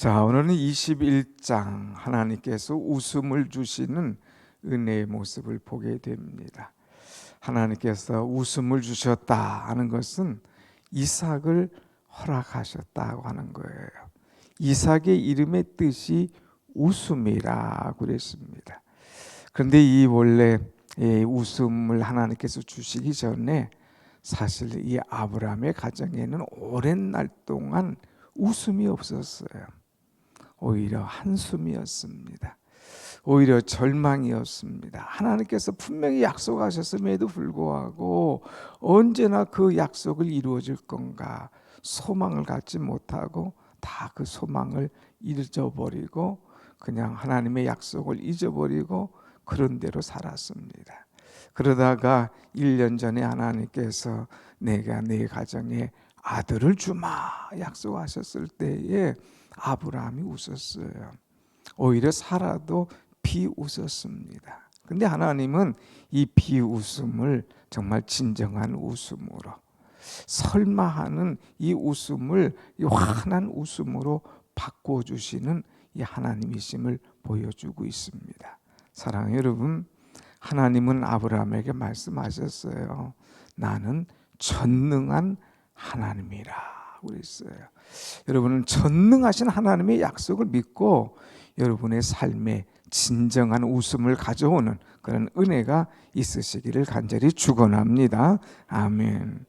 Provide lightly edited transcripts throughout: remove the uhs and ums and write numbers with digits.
자, 오늘은 21장 하나님께서 웃음을 주시는 은혜의 모습을 보게 됩니다. 하나님께서 웃음을 주셨다 하는 것은 이삭을 허락하셨다고 하는 거예요. 이삭의 이름의 뜻이 웃음이라고 그랬습니다. 그런데 이 원래 웃음을 하나님께서 주시기 전에 사실 이 아브라함의 가정에는 오랜 날 동안 웃음이 없었어요. 오히려 한숨이었습니다. 오히려 절망이었습니다. 하나님께서 분명히 약속하셨음에도 불구하고 언제나 그 약속을 이루어질 건가 소망을 갖지 못하고 다 그 소망을 잊어버리고 그냥 하나님의 약속을 잊어버리고 그런 대로 살았습니다. 그러다가 1년 전에 하나님께서 내가 네 가정에 아들을 주마 약속하셨을 때에 아브라함이 웃었어요. 오히려 사라도 비웃었습니다. 근데 하나님은 이 비웃음을 정말 진정한 웃음으로, 설마하는 이 웃음을 이 환한 웃음으로 바꿔주시는 이 하나님이심을 보여주고 있습니다. 사랑하는 여러분, 하나님은 아브라함에게 말씀하셨어요. 나는 전능한 하나님이라 그랬어요. 여러분은 전능하신 하나님의 약속을 믿고 여러분의 삶에 진정한 웃음을 가져오는 그런 은혜가 있으시기를 간절히 축원합니다. 아멘.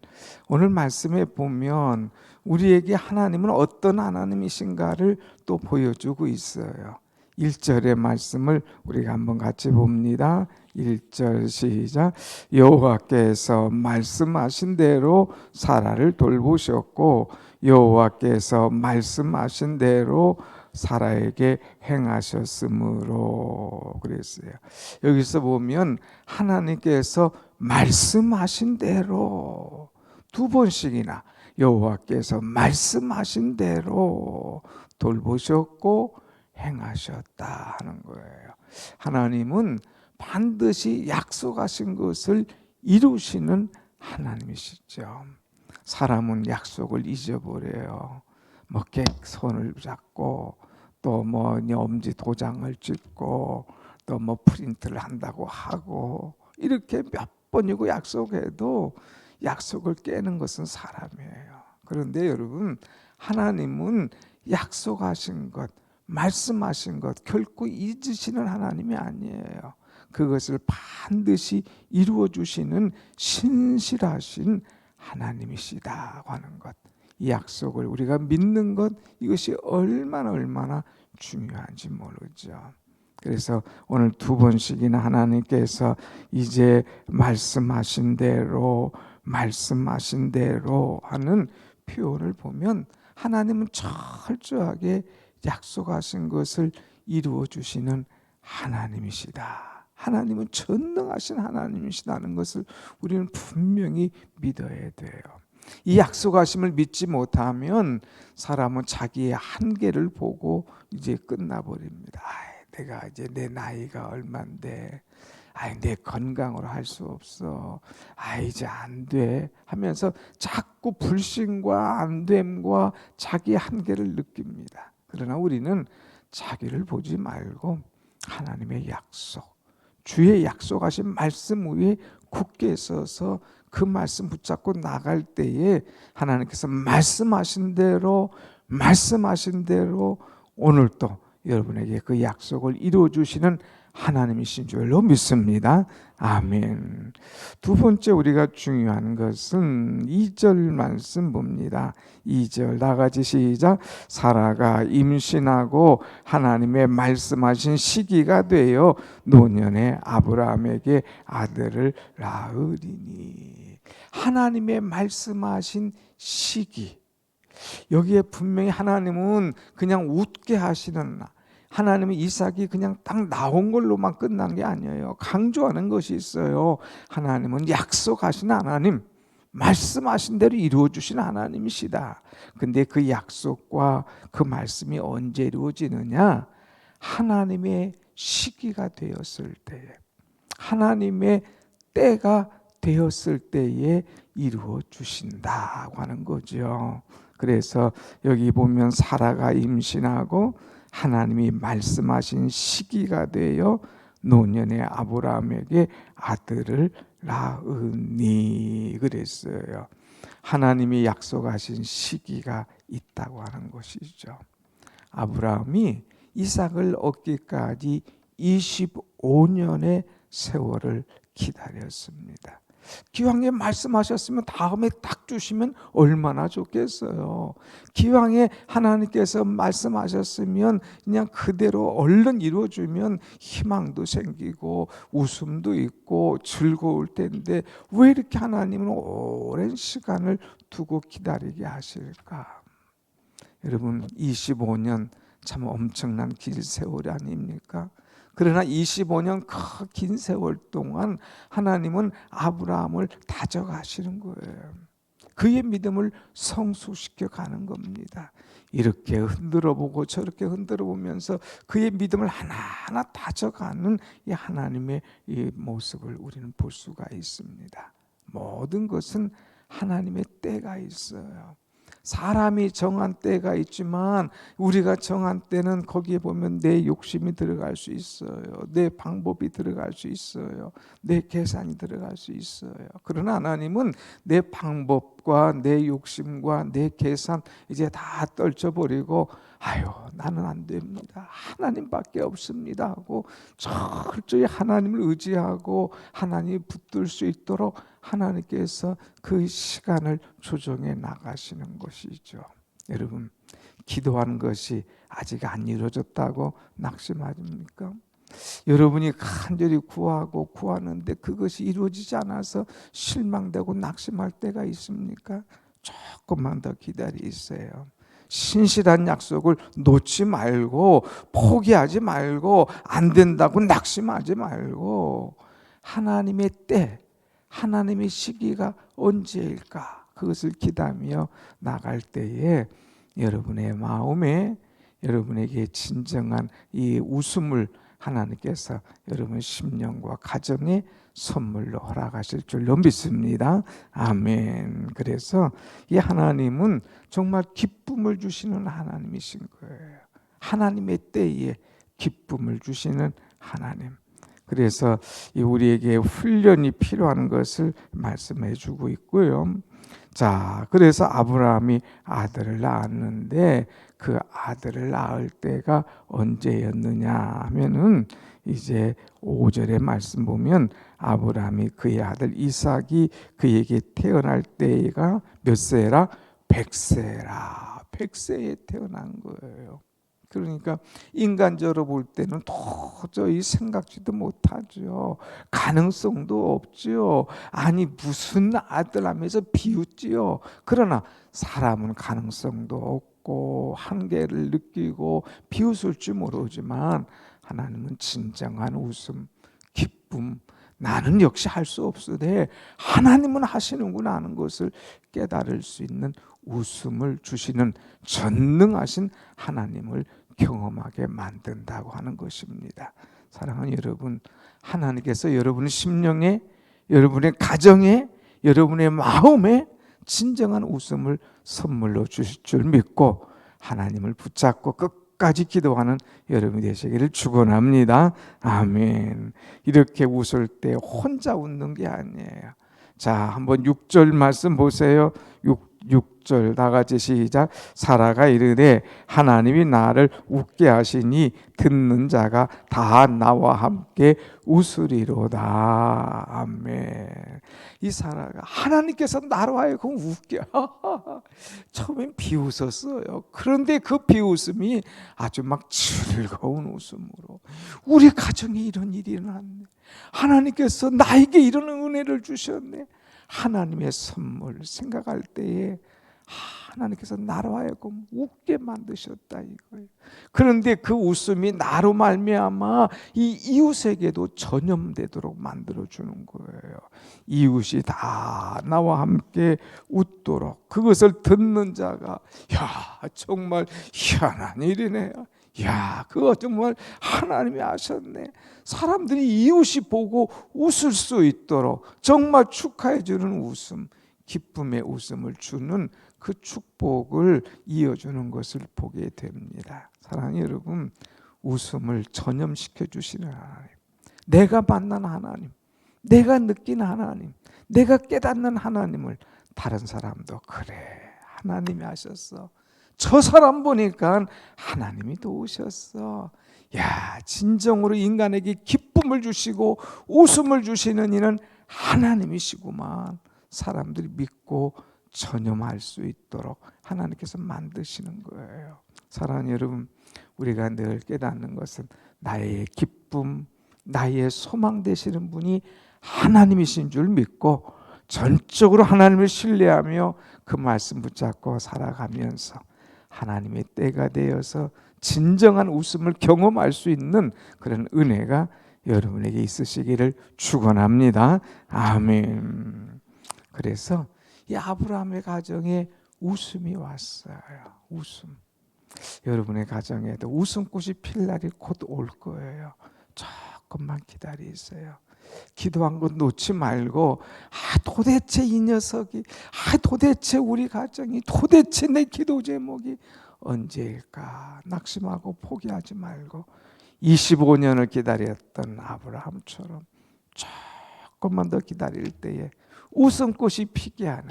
오늘 말씀에 보면 우리에게 하나님은 어떤 하나님이신가를 또 보여주고 있어요. 1절의 말씀을 우리가 한번 같이 봅니다. 1절 시작. 여호와께서 말씀하신 대로 사라를 돌보셨고 여호와께서 말씀하신 대로 사라에게 행하셨으므로 그랬어요. 여기서 보면 하나님께서 말씀하신 대로 두 번씩이나 여호와께서 말씀하신 대로 돌보셨고 행하셨다 하는 거예요. 하나님은 반드시 약속하신 것을 이루시는 하나님이시죠. 사람은 약속을 잊어버려요. 뭐 손을 잡고 또 뭐 엄지 도장을 찍고 또 뭐 프린트를 한다고 하고 이렇게 몇 번이고 약속해도 약속을 깨는 것은 사람이에요. 그런데 여러분, 하나님은 약속하신 것, 말씀하신 것 결코 잊으시는 하나님이 아니에요. 그것을 반드시 이루어 주시는 신실하신 하나님이시다고 하는 것, 이 약속을 우리가 믿는 것, 이것이 얼마나 중요한지 모르죠. 그래서 오늘 두 번씩이나 하나님께서 이제 말씀하신 대로 하는 표현을 보면 하나님은 철저하게 약속하신 것을 이루어 주시는 하나님이시다. 하나님은 전능하신 하나님이시다는 것을 우리는 분명히 믿어야 돼요. 이 약속하심을 믿지 못하면 사람은 자기의 한계를 보고 이제 끝나버립니다. 내가 이제 내 나이가 얼만데, 내 건강으로 할 수 없어, 이제 안 돼 하면서 자꾸 불신과 안됨과 자기 한계를 느낍니다. 그러나 우리는 자기를 보지 말고 하나님의 약속, 주의 약속하신 말씀 위에 굳게 서서 그 말씀 붙잡고 나갈 때에 하나님께서 말씀하신 대로 오늘 또 여러분에게 그 약속을 이루어 주시는 하나님이신 줄로 믿습니다. 아멘. 두 번째 우리가 중요한 것은 2절 말씀 봅니다. 2절 나같이 시작. 사라가 임신하고 하나님의 말씀하신 시기가 되어 노년에 아브라함에게 아들을 낳으리니. 하나님의 말씀하신 시기, 여기에 분명히 하나님은 그냥 웃게 하시는, 하나님은 이삭이 그냥 딱 나온 걸로만 끝난 게 아니에요. 강조하는 것이 있어요. 하나님은 약속하신 하나님, 말씀하신 대로 이루어 주신 하나님이시다. 근데 그 약속과 그 말씀이 언제 이루어지느냐? 하나님의 시기가 되었을 때에, 하나님의 때가 되었을 때에 이루어 주신다고 하는 거죠. 그래서 여기 보면 사라가 임신하고 하나님이 말씀하신 시기가 되어 노년의 아브라함에게 아들을 낳으니 그랬어요. 하나님이 약속하신 시기가 있다고 하는 것이죠. 아브라함이 이삭을 얻기까지 25년의 세월을 기다렸습니다. 기왕에 말씀하셨으면 다음에 딱 주시면 얼마나 좋겠어요. 기왕에 하나님께서 말씀하셨으면 그냥 그대로 얼른 이루어주면 희망도 생기고 웃음도 있고 즐거울 텐데 왜 이렇게 하나님은 오랜 시간을 두고 기다리게 하실까? 여러분 25년 참 엄청난 긴 세월 아닙니까? 그러나 25년 그 긴 세월 동안 하나님은 아브라함을 다져가시는 거예요. 그의 믿음을 성숙시켜 가는 겁니다. 이렇게 흔들어 보고 저렇게 흔들어 보면서 그의 믿음을 하나하나 다져가는 이 하나님의 이 모습을 우리는 볼 수가 있습니다. 모든 것은 하나님의 때가 있어요. 사람이 정한 때가 있지만 우리가 정한 때는 거기에 보면 내 욕심이 들어갈 수 있어요. 내 방법이 들어갈 수 있어요. 내 계산이 들어갈 수 있어요. 그러나 하나님은 내 방법과 내 욕심과 내 계산 이제 다 떨쳐버리고 아유 나는 안 됩니다. 하나님밖에 없습니다 하고 철저히 하나님을 의지하고 하나님이 붙들 수 있도록 하나님께서 그 시간을 조정해 나가시는 것이죠. 여러분 기도하는 것이 아직 안 이루어졌다고 낙심하십니까? 여러분이 간절히 구하고 구하는데 그것이 이루어지지 않아서 실망되고 낙심할 때가 있습니까? 조금만 더 기다리세요. 신실한 약속을 놓지 말고 포기하지 말고 안 된다고 낙심하지 말고 하나님의 때 하나님의 시기가 언제일까? 그것을 기다리며 나갈 때에 여러분의 마음에 여러분에게 진정한 이 웃음을 하나님께서 여러분 심령과 가정에 선물로 허락하실 줄로 믿습니다. 아멘. 그래서 이 하나님은 정말 기쁨을 주시는 하나님이신 거예요. 하나님의 때에 기쁨을 주시는 하나님. 그래서 우리에게 훈련이 필요한 것을 말씀해 주고 있고요. 자, 그래서 아브라함이 아들을 낳았는데 그 아들을 낳을 때가 언제였느냐 하면은 이제 5절의 말씀 보면 아브라함이 그의 아들 이삭이 그에게 태어날 때가 몇 세라? 100세라. 100세에 태어난 거예요. 그러니까 인간적으로 볼 때는 도저히 생각지도 못하죠. 가능성도 없죠. 아니 무슨 아들 하면서 비웃지요. 그러나 사람은 가능성도 없고 한계를 느끼고 비웃을 줄 모르지만 하나님은 진정한 웃음, 기쁨, 나는 역시 할 수 없으되 하나님은 하시는구나 하는 것을 깨달을 수 있는 웃음을 주시는 전능하신 하나님을 경험하게 만든다고 하는 것입니다. 사랑하는 여러분, 하나님께서 여러분의 심령에, 여러분의 가정에, 여러분의 마음에 진정한 웃음을 선물로 주실 줄 믿고 하나님을 붙잡고 끝까지 기도하는 여러분이 되시기를 축원합니다. 아멘. 이렇게 웃을 때 혼자 웃는 게 아니에요. 자, 한번 6절 말씀 보세요. 6절 다 같이 시작. 사라가 이르되 하나님이 나를 웃게 하시니 듣는 자가 다 나와 함께 웃으리로다. 아멘. 이 사라가 하나님께서 나로 하여금 웃게 처음엔 비웃었어요. 그런데 그 비웃음이 아주 막 즐거운 웃음으로 우리 가정에 이런 일이 일어났네. 하나님께서 나에게 이런 은혜를 주셨네. 하나님의 선물 생각할 때에 하나님께서 나로 하여금 웃게 만드셨다 이거예요. 그런데 그 웃음이 나로 말미암아 이 이웃에게도 전염되도록 만들어주는 거예요. 이웃이 다 나와 함께 웃도록 그것을 듣는 자가 야 정말 희한한 일이네. 야, 그거 정말 하나님이 하셨네. 사람들이 이웃이 보고 웃을 수 있도록 정말 축하해 주는 웃음, 기쁨의 웃음을 주는 그 축복을 이어주는 것을 보게 됩니다. 사랑하는 여러분, 웃음을 전염시켜 주시는 하나님, 내가 만난 하나님, 내가 느낀 하나님, 내가 깨닫는 하나님을 다른 사람도 그래, 하나님이 하셨어. 저 사람 보니까 하나님이 도우셨어. 야, 진정으로 인간에게 기쁨을 주시고 웃음을 주시는 이는 하나님이시구만. 사람들이 믿고 전염할 수 있도록 하나님께서 만드시는 거예요. 사랑하는 여러분, 우리가 늘 깨닫는 것은 나의 기쁨, 나의 소망 되시는 분이 하나님이신 줄 믿고 전적으로 하나님을 신뢰하며 그 말씀 붙잡고 살아가면서 하나님의 때가 되어서 진정한 웃음을 경험할 수 있는 그런 은혜가 여러분에게 있으시기를 축원합니다. 아멘. 그래서 이 아브라함의 가정에 웃음이 왔어요. 웃음. 여러분의 가정에도 웃음꽃이 필 날이 곧 올 거예요. 조금만 기다리세요. 기도한 것 놓지 말고, 도대체 이 녀석이, 도대체 우리 가정이, 도대체 내 기도 제목이 언제일까 낙심하고 포기하지 말고 25년을 기다렸던 아브라함처럼 조금만 더 기다릴 때에 웃음꽃이 피게 하는,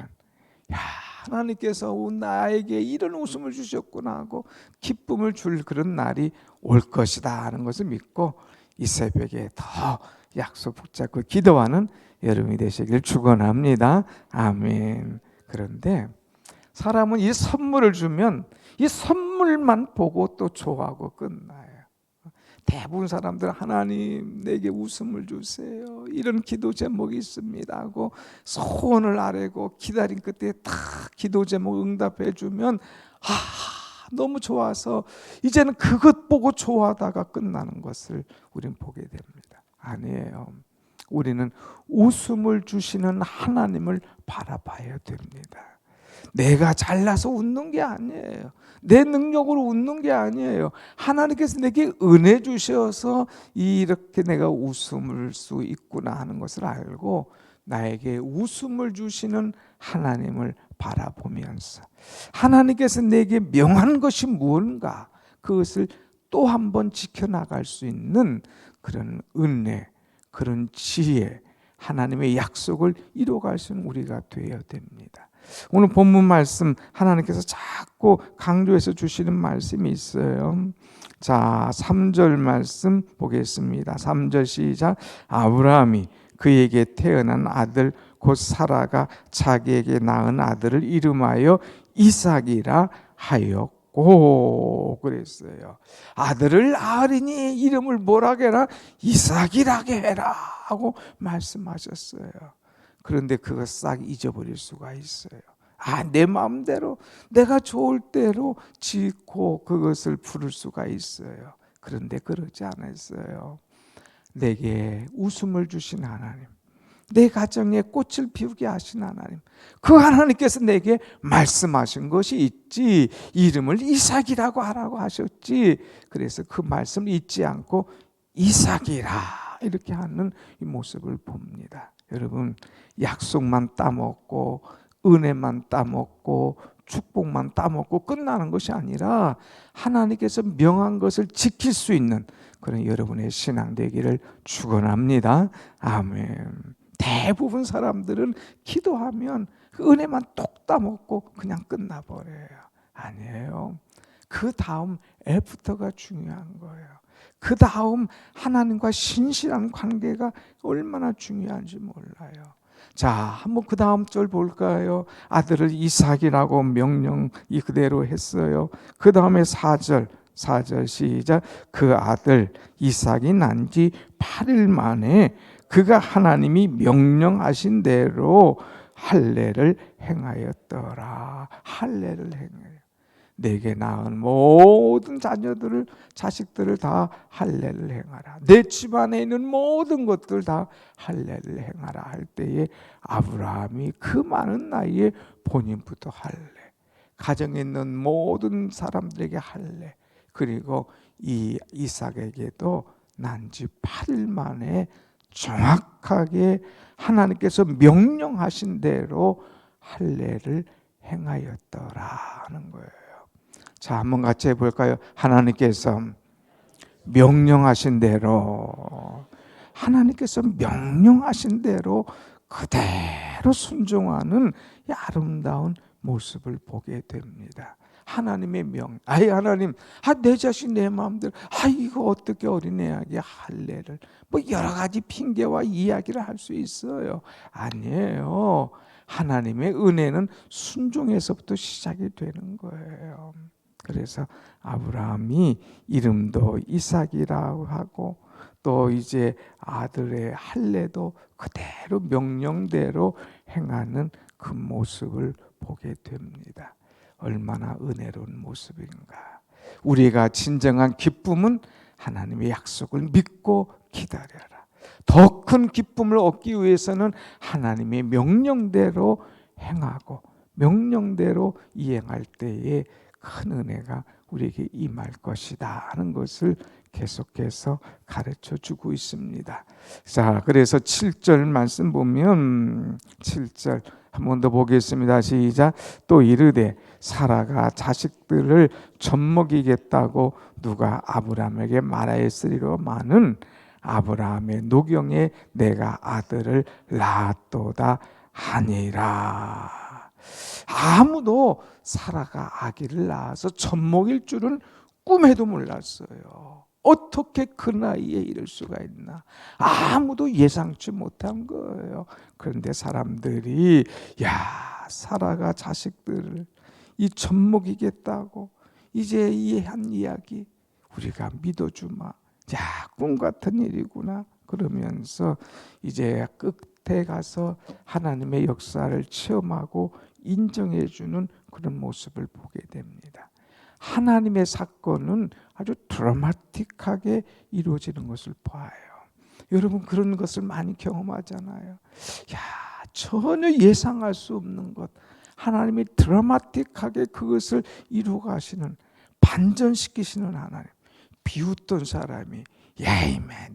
야, 하나님께서 나에게 이런 웃음을 주셨구나 하고 기쁨을 줄 그런 날이 올 것이다 하는 것을 믿고 이 새벽에 더 약속 붙잡고 기도하는 여러분이 되시길 축원합니다. 아멘. 그런데 사람은 이 선물을 주면 이 선물만 보고 또 좋아하고 끝나요. 대부분 사람들 하나님 내게 웃음을 주세요, 이런 기도 제목이 있습니다 하고 소원을 아뢰고 기다린 끝에 딱 기도 제목 응답해 주면 너무 좋아서 이제는 그것 보고 좋아하다가 끝나는 것을 우리는 보게 됩니다. 아니에요. 우리는 웃음을 주시는 하나님을 바라봐야 됩니다. 내가 잘나서 웃는 게 아니에요. 내 능력으로 웃는 게 아니에요. 하나님께서 내게 은혜 주셔서 이렇게 내가 웃음을 수 있구나 하는 것을 알고 나에게 웃음을 주시는 하나님을 바라보면서 하나님께서 내게 명한 것이 무엇인가, 그것을 또 한 번 지켜나갈 수 있는 그런 은혜, 그런 지혜, 하나님의 약속을 이루어갈 수 있는 우리가 되어야 됩니다. 오늘 본문 말씀 하나님께서 자꾸 강조해서 주시는 말씀이 있어요. 자, 3절 말씀 보겠습니다. 3절 시작. 아브라함이 그에게 태어난 아들 곧 사라가 자기에게 낳은 아들을 이름하여 이삭이라 하였고, 그랬어요. 아들을 낳으리니 이름을 뭐라게 해라? 이삭이라게 해라 하고 말씀하셨어요. 그런데 그거 싹 잊어버릴 수가 있어요. 내 마음대로 내가 좋을 대로 짓고 그것을 부를 수가 있어요. 그런데 그러지 않았어요. 내게 웃음을 주신 하나님, 내 가정에 꽃을 피우게 하신 하나님, 그 하나님께서 내게 말씀하신 것이 있지, 이름을 이삭이라고 하라고 하셨지. 그래서 그 말씀을 잊지 않고 이삭이라 이렇게 하는 이 모습을 봅니다. 여러분, 약속만 따먹고 은혜만 따먹고 축복만 따먹고 끝나는 것이 아니라 하나님께서 명한 것을 지킬 수 있는 그런 여러분의 신앙 되기를 축원합니다. 아멘. 대부분 사람들은 기도하면 그 은혜만 똑 따먹고 그냥 끝나버려요. 아니에요. 그 다음 애프터가 중요한 거예요. 그 다음 하나님과 신실한 관계가 얼마나 중요한지 몰라요. 자, 한번 그 다음 절 볼까요? 아들을 이삭이라고 명령이 그대로 했어요. 그 다음에 4절 시작. 그 아들 이삭이 난 지 8일 만에 그가 하나님이 명령하신 대로 할례를 행하였더라. 할례를 행해요. 내게 낳은 모든 자식들을 다 할례를 행하라. 내 집안에 있는 모든 것들 다 할례를 행하라 할 때에 아브라함이 그 많은 나이에 본인부터 할례, 가정에 있는 모든 사람들에게 할례, 그리고 이 이삭에게도 난지 8일 만에 정확하게 하나님께서 명령하신 대로 할례를 행하였더라는 거예요. 자, 한번 같이 해볼까요? 하나님께서 명령하신 대로, 하나님께서 명령하신 대로 그대로 순종하는 이 아름다운 모습을 보게 됩니다. 하나님의 하나님, 내 자신 내 마음대로, 이거 어떻게 어린애에게 할례를, 뭐 여러 가지 핑계와 이야기를 할 수 있어요. 아니에요. 하나님의 은혜는 순종에서부터 시작이 되는 거예요. 그래서 아브라함이 이름도 이삭이라고 하고, 또 이제 아들의 할례도 그대로 명령대로 행하는 그 모습을 보게 됩니다. 얼마나 은혜로운 모습인가. 우리가 진정한 기쁨은 하나님의 약속을 믿고 기다려라. 더 큰 기쁨을 얻기 위해서는 하나님의 명령대로 행하고 명령대로 이행할 때에 큰 은혜가 우리에게 임할 것이다 하는 것을 계속해서 가르쳐 주고 있습니다. 자, 그래서 7절 말씀 보면 7절 한 번 더 보겠습니다. 시작. 또 이르되 사라가 자식들을 젖먹이겠다고 누가 아브라함에게 말하였으리로마는 아브라함의 노경에 내가 아들을 낳았도다 하니라. 아무도 사라가 아기를 낳아서 젖먹일 줄은 꿈에도 몰랐어요. 어떻게 그 나이에 이럴 수가 있나? 아무도 예상치 못한 거예요. 그런데 사람들이 사라가 자식들을 이 젖먹이겠다고 이제 이 한 이야기 우리가 믿어주마. 꿈 같은 일이구나. 그러면서 이제 끝에 가서 하나님의 역사를 체험하고 인정해주는 그런 모습을 보게 됩니다. 하나님의 사건은 아주 드라마틱하게 이루어지는 것을 봐요. 여러분 그런 것을 많이 경험하잖아요. 전혀 예상할 수 없는 것, 하나님이 드라마틱하게 그것을 이루어 가시는, 반전시키시는 하나님. 비웃던 사람이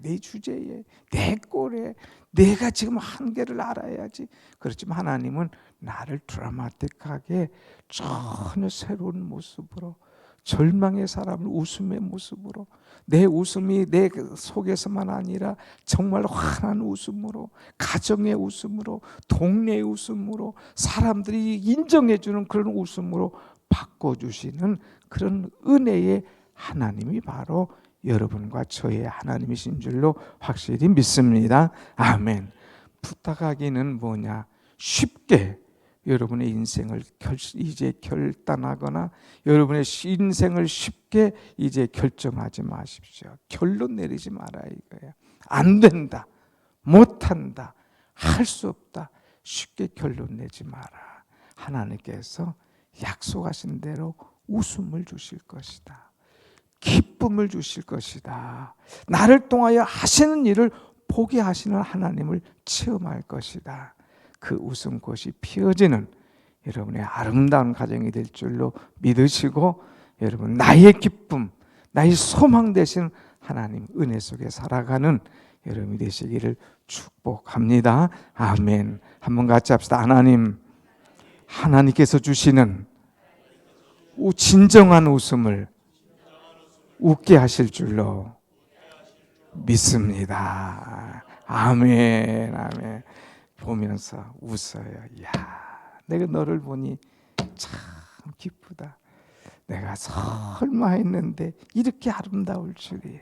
내 주제에, 내 꼴에 내가 지금 한계를 알아야지. 그렇지만 하나님은 나를 드라마틱하게 전혀 새로운 모습으로, 절망의 사람을 웃음의 모습으로, 내 웃음이 내 속에서만 아니라 정말 환한 웃음으로, 가정의 웃음으로, 동네의 웃음으로, 사람들이 인정해주는 그런 웃음으로 바꿔주시는 그런 은혜의 하나님이 바로 여러분과 저의 하나님이신 줄로 확실히 믿습니다. 아멘. 부탁하기는 뭐냐? 쉽게 여러분의 인생을 이제 결단하거나 여러분의 인생을 쉽게 이제 결정하지 마십시오. 결론 내리지 마라 이거예요. 안 된다, 못한다, 할 수 없다, 쉽게 결론 내지 마라. 하나님께서 약속하신 대로 웃음을 주실 것이다. 기쁨을 주실 것이다. 나를 통하여 하시는 일을 보게 하시는 하나님을 체험할 것이다. 그 웃음꽃이 피어지는 여러분의 아름다운 가정이 될 줄로 믿으시고, 여러분 나의 기쁨, 나의 소망 되신 하나님 은혜 속에 살아가는 여러분이 되시기를 축복합니다. 아멘. 한번 같이 합시다. 하나님께서 주시는 진정한 웃음을 웃게 하실 줄로 믿습니다. 아멘. 아멘. 보면서 웃어요. 내가 너를 보니 참 기쁘다. 내가 설마 했는데 이렇게 아름다울 줄이야.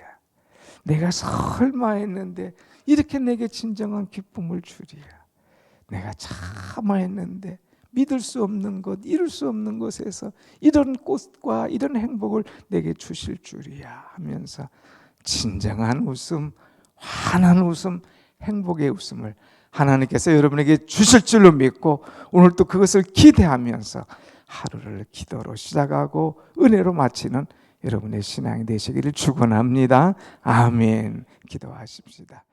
내가 설마 했는데 이렇게 내게 진정한 기쁨을 주리야. 내가 차마 했는데 믿을 수 없는 것, 이룰 수 없는 곳에서 이런 꽃과 이런 행복을 내게 주실 줄이야 하면서 진정한 웃음, 환한 웃음, 행복의 웃음을 하나님께서 여러분에게 주실 줄로 믿고, 오늘 또 그것을 기대하면서 하루를 기도로 시작하고 은혜로 마치는 여러분의 신앙이 되시기를 축원합니다. 아멘. 기도하십시다.